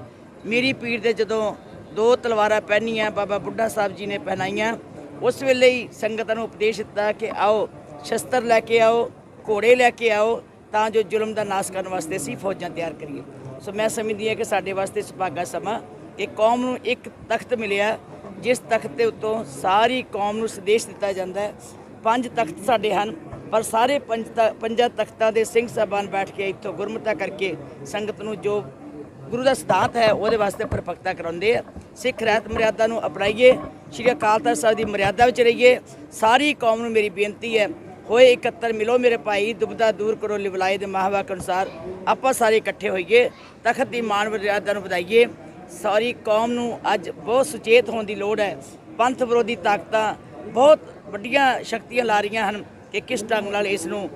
Speaker 7: ਮੇਰੀ ਪੀੜ ਦੇ ਜਦੋਂ 2 ਤਲਵਾਰਾਂ ਪਹਿਨੀਆਂ ਬਾਬਾ ਬੁੱਢਾ ਸਾਹਿਬ ਜੀ ਨੇ ਪਹਿਨਾਈਆਂ, ਉਸ ਵੇਲੇ ਹੀ ਸੰਗਤਾਂ ਨੂੰ ਉਪਦੇਸ਼ ਦਿੱਤਾ ਕਿ ਆਓ ਸ਼ਸਤਰ ਲੈ ਕੇ ਆਓ, ਘੋੜੇ ਲੈ ਕੇ ਆਓ, ਤਾਂ ਜੋ ਜ਼ੁਲਮ ਦਾ ਨਾਸ਼ ਕਰਨ ਵਾਸਤੇ ਅਸੀਂ ਫੌਜਾਂ ਤਿਆਰ ਕਰੀਏ। ਸੋ ਮੈਂ ਸਮਝਦੀ ਹਾਂ ਕਿ ਸਾਡੇ ਵਾਸਤੇ ਸੁਭਾਗਾ ਸਮਾਂ ਕਿ ਕੌਮ ਨੂੰ ਇੱਕ ਤਖਤ ਮਿਲਿਆ, ਜਿਸ ਤਖਤ ਦੇ ਉੱਤੋਂ ਸਾਰੀ ਕੌਮ ਨੂੰ ਸੰਦੇਸ਼ ਦਿੱਤਾ ਜਾਂਦਾ ਹੈ। 5 ਤਖਤ ਸਾਡੇ ਹਨ, ਪਰ ਸਾਰੇ 5 ਤਖਤਾਂ ਦੇ ਸਿੰਘ ਸਾਹਿਬਾਨ ਬੈਠ ਕੇ ਇੱਥੋਂ ਗੁਰਮਤਾ ਕਰਕੇ ਸੰਗਤ ਨੂੰ ਜੋ ਗੁਰੂ ਦਾ ਸਿਧਾਂਤ ਹੈ ਉਹਦੇ ਵਾਸਤੇ ਪਰਪੱਕਤਾ ਕਰਾਉਂਦੇ ਆ। ਸਿੱਖ ਰਹਿਤ ਮਰਿਆਦਾ ਨੂੰ ਅਪਣਾਈਏ, ਸ਼੍ਰੀ ਅਕਾਲ ਤਖ਼ਤ ਸਾਹਿਬ ਦੀ ਮਰਿਆਦਾ ਵਿੱਚ ਰਹੀਏ। ਸਾਰੀ ਕੌਮ ਨੂੰ ਮੇਰੀ ਬੇਨਤੀ ਹੈ, ਹੋਏ 71 ਮਿਲੋ ਮੇਰੇ ਭਾਈ, ਦੁਬਦਾ ਦੂਰ ਕਰੋ ਲਿਵਲਾਏ ਦੇ ਮਾਹਵਾਕ ਅਨੁਸਾਰ। ਆਪਾਂ ਸਾਰੇ ਇਕੱਠੇ ਹੋਈਏ, ਤਖਤ ਦੀ ਮਾਣ ਮਰਿਆਦਾ ਨੂੰ ਵਧਾਈਏ। ਸਾਰੀ ਕੌਮ ਨੂੰ ਅੱਜ ਬਹੁਤ ਸੁਚੇਤ ਹੋਣ ਦੀ ਲੋੜ ਹੈ। ਪੰਥ ਵਿਰੋਧੀ ਤਾਕਤਾਂ ਬਹੁਤ ਵੱਡੀਆਂ ਸ਼ਕਤੀਆਂ ਲਾ ਰਹੀਆਂ ਹਨ ਕਿ ਕਿਸ ਢੰਗ ਨਾਲ ਇਸ ਨੂੰ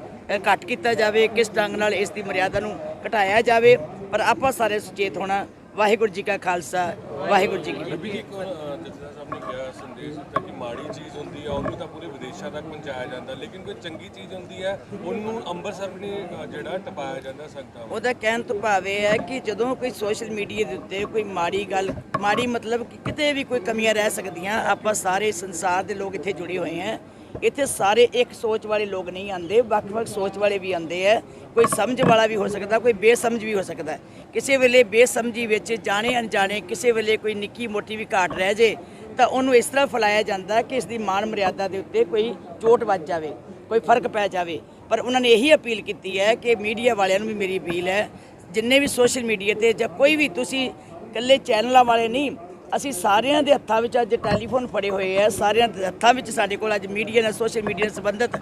Speaker 7: ਘੱਟ ਕੀਤਾ ਜਾਵੇ, ਕਿਸ ਢੰਗ ਨਾਲ ਇਸ ਦੀ ਮਰਿਆਦਾ ਨੂੰ ਘਟਾਇਆ ਜਾਵੇ, ਪਰ ਆਪਾਂ ਸਾਰੇ ਸੁਚੇਤ ਹੋਣਾ। ਵਾਹਿਗੁਰੂ ਜੀ ਕਾ ਖਾਲਸਾ, ਵਾਹਿਗੁਰੂ ਜੀ ਕੀ ਫਤਿਹ।
Speaker 8: ਜਥੇਦਾਰ ਸਾਹਿਬ ਨੇ ਕਿਹਾ ਸੰਦੇਸ਼ ਦਿੱਤਾ ਕਿ ਮਾੜੀ ਚੀਜ਼ ਹੁੰਦੀ ਹੈ ਉਹਨੂੰ ਤਾਂ ਪੂਰੇ ਵਿਦੇਸ਼ਾਂ ਤੱਕ ਪਹੁੰਚਾਇਆ ਜਾਂਦਾ, ਲੇਕਿਨ ਕੋਈ ਚੰਗੀ ਚੀਜ਼ ਹੁੰਦੀ ਹੈ ਉਹਨੂੰ ਅੰਮ੍ਰਿਤਸਰ ਵੀ ਜਿਹੜਾ ਟਪਾਇਆ ਜਾਂਦਾ ਸਕਦਾ।
Speaker 7: ਉਹਦਾ ਕਹਿਣ ਤੋਂ ਭਾਵ ਇਹ ਹੈ ਕਿ ਜਦੋਂ ਕੋਈ ਸੋਸ਼ਲ ਮੀਡੀਆ ਦੇ ਉੱਤੇ ਕੋਈ ਮਾੜੀ ਗੱਲ, ਮਾੜੀ ਮਤਲਬ ਕਿ ਕਿਤੇ ਵੀ ਕੋਈ ਕਮੀਆਂ ਰਹਿ ਸਕਦੀਆਂ, ਆਪਾਂ ਸਾਰੇ ਸੰਸਾਰ ਦੇ ਲੋਕ ਇੱਥੇ ਜੁੜੇ ਹੋਏ ਹਾਂ। ਇੱਥੇ ਸਾਰੇ ਇੱਕ ਸੋਚ ਵਾਲੇ ਲੋਕ ਨਹੀਂ ਆਉਂਦੇ, ਵੱਖ-ਵੱਖ ਸੋਚ ਵਾਲੇ ਵੀ ਆਉਂਦੇ ਹੈ। ਕੋਈ ਸਮਝ ਵਾਲਾ ਵੀ ਹੋ ਸਕਦਾ, ਕੋਈ ਬੇਸਮਝ ਵੀ ਹੋ ਸਕਦਾ। ਕਿਸੇ ਵੇਲੇ ਬੇਸਮਝੀ ਵਿੱਚ ਜਾਣੇ ਅਣਜਾਣੇ ਕਿਸੇ ਵੇਲੇ ਕੋਈ ਨਿੱਕੀ ਮੋਟੀ ਵੀ ਘਾਟ ਰਹਿ ਜੇ ਤਾਂ ਉਹਨੂੰ ਇਸ ਤਰ੍ਹਾਂ ਫੈਲਾਇਆ ਜਾਂਦਾ ਕਿ ਇਸ ਦੀ ਮਾਣ ਮਰਿਆਦਾ ਦੇ ਉੱਤੇ ਕੋਈ ਚੋਟ ਵੱਜ ਜਾਵੇ, ਕੋਈ ਫਰਕ ਪੈ ਜਾਵੇ। ਪਰ ਉਹਨਾਂ ਨੇ ਇਹੀ ਅਪੀਲ ਕੀਤੀ ਹੈ ਕਿ ਮੀਡੀਆ ਵਾਲਿਆਂ ਨੂੰ ਵੀ ਮੇਰੀ ਅਪੀਲ ਹੈ, ਜਿੰਨੇ ਵੀ ਸੋਸ਼ਲ ਮੀਡੀਆ ਤੇ ਜਾਂ ਕੋਈ ਵੀ, ਤੁਸੀਂ ਇਕੱਲੇ ਚੈਨਲਾਂ ਵਾਲੇ ਨਹੀਂ, ਅਸੀਂ ਸਾਰਿਆਂ ਦੇ ਹੱਥਾਂ ਵਿੱਚ ਅੱਜ ਟੈਲੀਫੋਨ ਫੜੇ ਹੋਏ ਆ, ਸਾਰਿਆਂ ਦੇ ਹੱਥਾਂ ਵਿੱਚ ਸਾਡੇ ਕੋਲ ਅੱਜ ਮੀਡੀਆ ਨਾਲ ਸੋਸ਼ਲ ਮੀਡੀਆ ਨਾਲ ਸੰਬੰਧਿਤ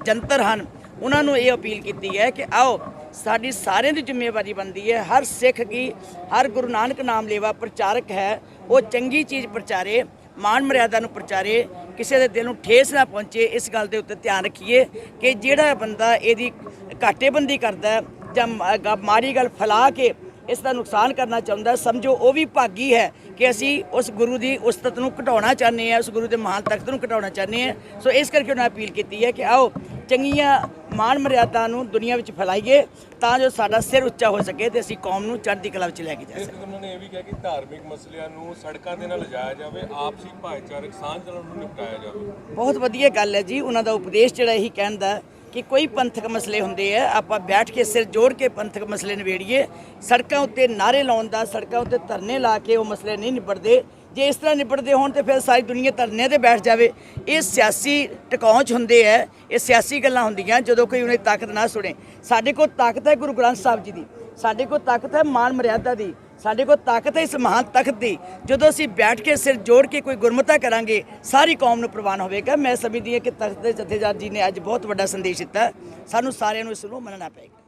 Speaker 7: ਜੰਤਰ ਹਨ। ਉਹਨਾਂ ਨੂੰ ਇਹ ਅਪੀਲ ਕੀਤੀ ਹੈ ਕਿ ਆਓ, ਸਾਡੀ ਸਾਰਿਆਂ ਦੀ ਜ਼ਿੰਮੇਵਾਰੀ ਬਣਦੀ ਹੈ, ਹਰ ਸਿੱਖ ਕੀ, ਹਰ ਗੁਰੂ ਨਾਨਕ ਨਾਮ ਲੇਵਾ ਪ੍ਰਚਾਰਕ ਹੈ, ਉਹ ਚੰਗੀ ਚੀਜ਼ ਪ੍ਰਚਾਰੇ, ਮਾਣ ਮਰਿਆਦਾ ਨੂੰ ਪ੍ਰਚਾਰੇ, ਕਿਸੇ ਦੇ ਦਿਲ ਨੂੰ ਠੇਸ ਨਾ ਪਹੁੰਚੇ। ਇਸ ਗੱਲ ਦੇ ਉੱਤੇ ਧਿਆਨ ਰੱਖੀਏ ਕਿ ਜਿਹੜਾ ਬੰਦਾ ਇਹਦੀ ਘਾਟੇਬੰਦੀ ਕਰਦਾ ਜਾਂ ਮਾੜੀ ਗੱਲ ਫੈਲਾ ਕੇ ਇਸ ਦਾ ਨੁਕਸਾਨ ਕਰਨਾ ਚਾਹੁੰਦਾ, ਸਮਝੋ ਉਹ ਵੀ ਭਾਗੀ ਹੈ ਕਿ ਅਸੀਂ ਉਸ ਗੁਰੂ ਦੀ ਉਸਤਤ ਨੂੰ ਘਟਾਉਣਾ ਚਾਹੁੰਦੇ ਹਾਂ, ਉਸ ਗੁਰੂ ਦੇ ਮਹਾਨ ਤਖਤ ਨੂੰ ਘਟਾਉਣਾ ਚਾਹੁੰਦੇ ਹਾਂ। ਸੋ ਇਸ ਕਰਕੇ ਉਹਨਾਂ ਅਪੀਲ ਕੀਤੀ ਹੈ ਕਿ ਆਓ ਚੰਗੀਆਂ ਮਾਣ ਮਰਿਆਦਾ ਨੂੰ ਦੁਨੀਆ ਵਿੱਚ ਫੈਲਾਈਏ ਤਾਂ ਜੋ ਸਾਡਾ ਸਿਰ ਉੱਚਾ ਹੋ ਸਕੇ ਤੇ ਅਸੀਂ ਕੌਮ ਨੂੰ ਚੜ੍ਹਦੀ ਕਲਾ ਵਿੱਚ ਲੈ ਕੇ ਜਾ ਸਕੀਏ।
Speaker 8: ਉਹਨਾਂ ਨੇ ਇਹ ਵੀ ਕਿਹਾ ਕਿ ਧਾਰਮਿਕ ਮਸਲਿਆਂ ਨੂੰ ਸੜਕਾਂ ਦੇ ਨਾਲ ਲਿਜਾਇਆ ਜਾਵੇ, ਆਪਸੀ ਭਾਈਚਾਰਕ ਸਾਂਝ ਨਾਲ ਉਹਨੂੰ ਨਿਪਟਾਇਆ ਜਾਵੇ।
Speaker 7: ਬਹੁਤ ਵਧੀਆ ਗੱਲ ਹੈ ਜੀ, ਉਹਨਾਂ ਦਾ ਉਪਦੇਸ਼ ਜਿਹੜਾ ਇਹੀ ਕਹਿੰਦਾ ਕਿ ਕੋਈ ਪੰਥਕ ਮਸਲੇ ਹੁੰਦੇ ਆ, ਆਪਾਂ ਬੈਠ ਕੇ ਸਿਰ ਜੋੜ ਕੇ ਪੰਥਕ ਮਸਲੇ ਨਿਬੇੜੀਏ। ਸੜਕਾਂ ਉੱਤੇ ਨਾਅਰੇ ਲਾਉਣ ਦਾ, ਸੜਕਾਂ ਉੱਤੇ ਧਰਨੇ ਲਾ ਕੇ ਉਹ ਮਸਲੇ ਨਹੀਂ ਨਿਬੜਦੇ। ਜੇ ਇਸ ਤਰ੍ਹਾਂ ਨਿਬੜਦੇ ਹੋਣ ਤੇ ਫਿਰ ਸਾਰੀ ਦੁਨੀਆ ਧਰਨੇ ਤੇ ਬੈਠ ਜਾਵੇ। ਇਹ ਸਿਆਸੀ ਟਿਕਾਉਚ ਹੁੰਦੇ ਆ, ਇਹ ਸਿਆਸੀ ਗੱਲਾਂ ਹੁੰਦੀਆਂ ਜਦੋਂ ਕੋਈ ਉਹਨੇ ਤਾਕਤ ਨਾ ਸੁਣੇ। ਸਾਡੇ ਕੋਲ ਤਾਕਤ ਹੈ ਗੁਰੂ ਗ੍ਰੰਥ ਸਾਹਿਬ ਜੀ ਦੀ, ਸਾਡੇ ਕੋਲ ਤਾਕਤ ਹੈ ਮਾਣ ਮਰਿਆਦਾ ਦੀ, ਸਾਡੇ ਕੋਲ ਤਾਕਤ ਹੈ ਇਸ ਮਹਾਨ ਤਖਤ ਦੀ। ਜਦੋਂ ਅਸੀਂ ਬੈਠ ਕੇ ਸਿਰ ਜੋੜ ਕੇ ਕੋਈ ਗੁਰਮਤਾ ਕਰਾਂਗੇ, ਸਾਰੀ ਕੌਮ ਨੂੰ ਪ੍ਰਵਾਨ ਹੋਵੇਗਾ। ਮੈਂ ਸਮਝਦੀ ਹਾਂ ਕਿ ਤਖਤ ਦੇ ਜਥੇਦਾਰ ਜੀ ਨੇ ਅੱਜ ਬਹੁਤ ਵੱਡਾ ਸੰਦੇਸ਼ ਦਿੱਤਾ, ਸਾਨੂੰ ਸਾਰਿਆਂ ਨੂੰ ਇਸ ਨੂੰ ਮੰਨਣਾ ਪਏਗਾ।